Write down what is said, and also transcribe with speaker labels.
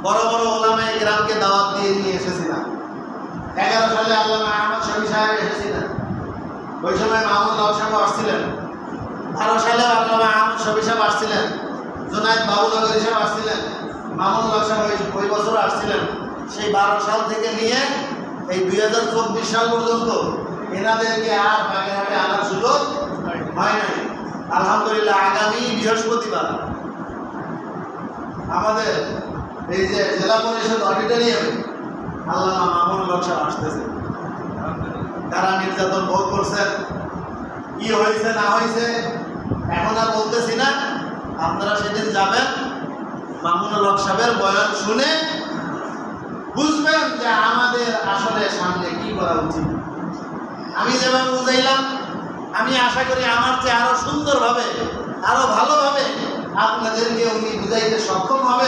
Speaker 1: বড় বড় ওলামায়ে কেরামকে দাওয়াত দিয়ে নিয়ে এসেছিলাম। 11 সালে আল্লামা আহমদ শফি সাহেব এসেছিলেন, ওই সময় মাহমুদ হক সাহেব আসছিলেন। 12 সালে আল্লামা আহমদ শফি সাহেব আসছিলেন, জুনায়েদ বাবুনগরী সাহেব আসছিলেন, মাহমুদ হক সাহেব ওই বছর আসছিলেন। সেই 12 সাল থেকে নিয়ে এই 2024 সাল পর্যন্ত এনাদেরকে আর বাগেরহাটে আনার সুযোগ হয় নাই। আলহামদুলিল্লাহ আগামী বৃহস্পতিবার আমাদের এই যে জেলা পরিষদ অডিটোরিয়ামে আল্লামা মামুনুল হক সাহেব আসতেছে। তারা নির্যাতন ভোগ করছেন, কি হয়েছে না হয়েছে এখন আর বলতেছি না। আপনারা সেদিন যাবেন, মামুনুল হক সাহেবের বয়ান শুনে বুঝবেন যে আমাদের আসলে সামনে কি করা উচিত। আমি যেভাবে বুঝাইলাম, আমি আশা করি আমার চেয়ে আরো সুন্দরভাবে, আরো ভালোভাবে আপনাদেরকে উনি বুঝাইতে সক্ষম হবে।